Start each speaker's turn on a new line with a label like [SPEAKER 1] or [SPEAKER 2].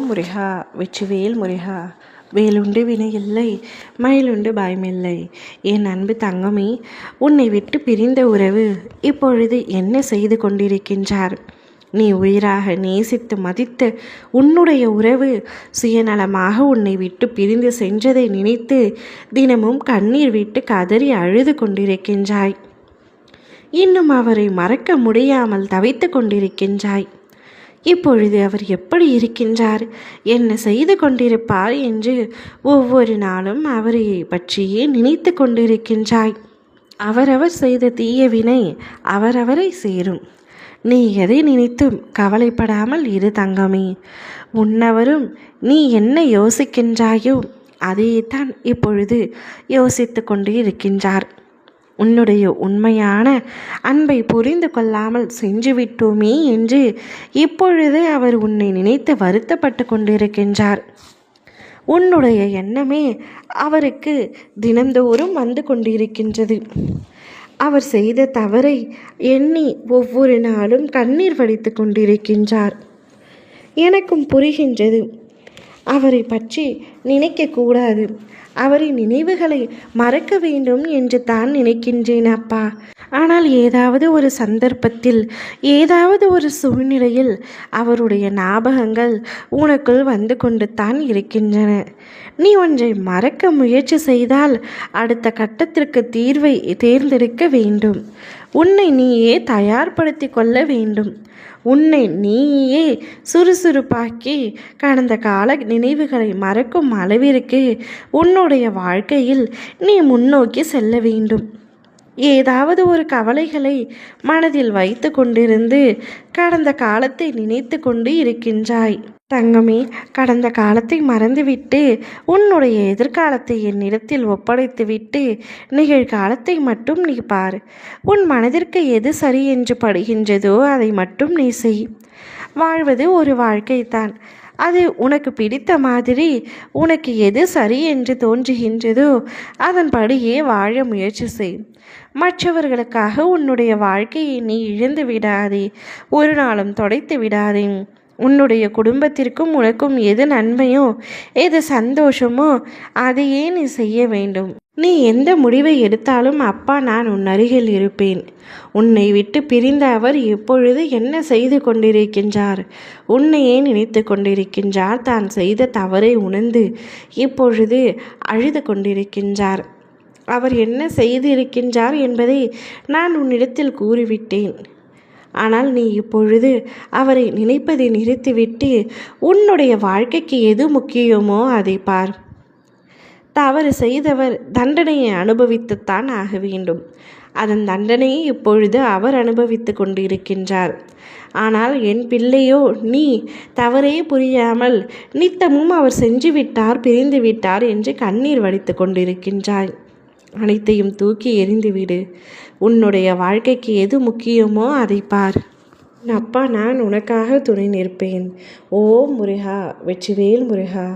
[SPEAKER 1] முருகா வெற்றிவேல் முருகா. வேலுண்டு வினையில்லை, மயிலுண்டு பயமில்லை. என் அன்பு தங்கமே, உன்னை விட்டு பிரிந்த உறவு இப்பொழுது என்ன செய்து கொண்டிருக்கின்றார்? நீ உயிராக நேசித்து மதித்த உன்னுடைய உறவு சுயநலமாக உன்னை விட்டு பிரிந்து சென்றதை நினைத்து தினமும் கண்ணீர் விட்டு கதறி அழுது கொண்டிருக்கின்றாய். இன்னும் அவரை மறக்க முடியாமல் தவித்து கொண்டிருக்கின்றாய். இப்பொழுது அவர் எப்படி இருக்கின்றார், என்ன செய்து கொண்டிருப்பார் என்று ஒவ்வொரு நாளும் அவரை பற்றியே நினைத்து கொண்டிருக்கின்றாய். அவரவர் செய்த தீய வினை அவரவரை சேரும். நீ எதை நினைத்தும் கவலைப்படாமல் இரு தங்கமே. முன்னவரும் நீ என்ன யோசிக்கின்றாயோ அதைத்தான் இப்பொழுது யோசித்து கொண்டு இருக்கின்றார். உன்னுடைய உண்மையான அன்பை புரிந்து கொள்ளாமல் செஞ்சுவிட்டோமே என்று இப்பொழுது அவர் உன்னை நினைத்து வருத்தப்பட்டு கொண்டிருக்கின்றார். உன்னுடைய எண்ணமே அவருக்கு தினந்தோறும் வந்து கொண்டிருக்கின்றது. அவர் செய்த தவறை எண்ணி ஒவ்வொரு நாளும் கண்ணீர் வடித்து கொண்டிருக்கின்றார். எனக்கும் புரிகின்றது. அவரை பற்றி நினைக்கக்கூடாது, அவரின் நினைவுகளை மறக்க வேண்டும் என்று தான் நினைக்கின்றேன் அப்பா. ஆனால் ஏதாவது ஒரு சந்தர்ப்பத்தில், ஏதாவது ஒரு சூழ்நிலையில் அவருடைய ஞாபகங்கள் உனக்குள் வந்து கொண்டு தான் இருக்கின்றன. நீ ஒன்றை மறக்க முயற்சி செய்தால் அடுத்த கட்டத்திற்கு தீர்வை தேர்ந்தெடுக்க வேண்டும். உன்னை நீயே தயார்படுத்தி கொள்ள வேண்டும். உன்னை நீயே சுறுசுறுப்பாக்கி கடந்த கால நினைவுகளை மறக்கும் அளவிற்கு உன்னுடைய வாழ்க்கையில் நீ முன்னோக்கி செல்ல வேண்டும். ஏதாவது ஒரு கவலைகளை மனதில் வைத்து கொண்டிருந்து கடந்த காலத்தை நினைத்து கொண்டு இருக்கின்றாய். தங்கமே, கடந்த காலத்தை மறந்துவிட்டு உன்னுடைய எதிர்காலத்தை என்னிடத்தில் ஒப்படைத்துவிட்டு நிகழ்காலத்தை மட்டும் நீ பார். உன் மனதிற்கு எது சரி என்று படுகின்றதோ அதை மட்டும் நீ செய். வாழ்வது ஒரு வாழ்க்கைத்தான். அது உனக்கு பிடித்த மாதிரி உனக்கு எது சரி என்று தோன்றுகின்றதோ அதன்படியே வாழ முயற்சி செய். மற்றவர்களுக்காக உன்னுடைய வாழ்க்கையை நீ இழந்து விடாதே, ஒரு நாளும் தொலைத்து விடாதே. உன்னுடைய குடும்பத்திற்கும் உனக்கும் எது நன்மையோ எது சந்தோஷமோ அதையே நீ செய்ய வேண்டும். நீ எந்த முடிவை எடுத்தாலும் அப்பா நான் உன் அருகில் இருப்பேன். உன்னை விட்டு பிரிந்த அவர் இப்பொழுது என்ன செய்து கொண்டிருக்கின்றார்? உன்னையே நினைத்து கொண்டிருக்கின்றார். தான் செய்த தவறை உணர்ந்து இப்பொழுது அழுது கொண்டிருக்கின்றார். அவர் என்ன செய்திருக்கின்றார் என்பதை நான் உன்னிடத்தில் கூறிவிட்டேன். ஆனால் நீ இப்பொழுது அவரை நினைப்பதை நிறுத்திவிட்டு உன்னுடைய வாழ்க்கைக்கு எது முக்கியமோ அதை பார். தவறு செய்தவர் தண்டனையை அனுபவித்துத்தான் ஆக வேண்டும். அதன் தண்டனையை இப்பொழுது அவர் அனுபவித்து கொண்டிருக்கின்றார். ஆனால் என் பிள்ளையோ நீ தவறே புரியாமல் நித்தமும் அவர் செஞ்சு விட்டார், பிரிந்து விட்டார் என்று கண்ணீர் வடித்து கொண்டிருக்கின்றாய். அனைத்தையும் தூக்கி எறிந்துவிடு. உன்னுடைய வாழ்க்கைக்கு எது முக்கியமோ அதை பார். அப்பா நான் உனக்காக துணை நிற்பேன். ஓம் முருகா வெற்றிவேல் முருகா.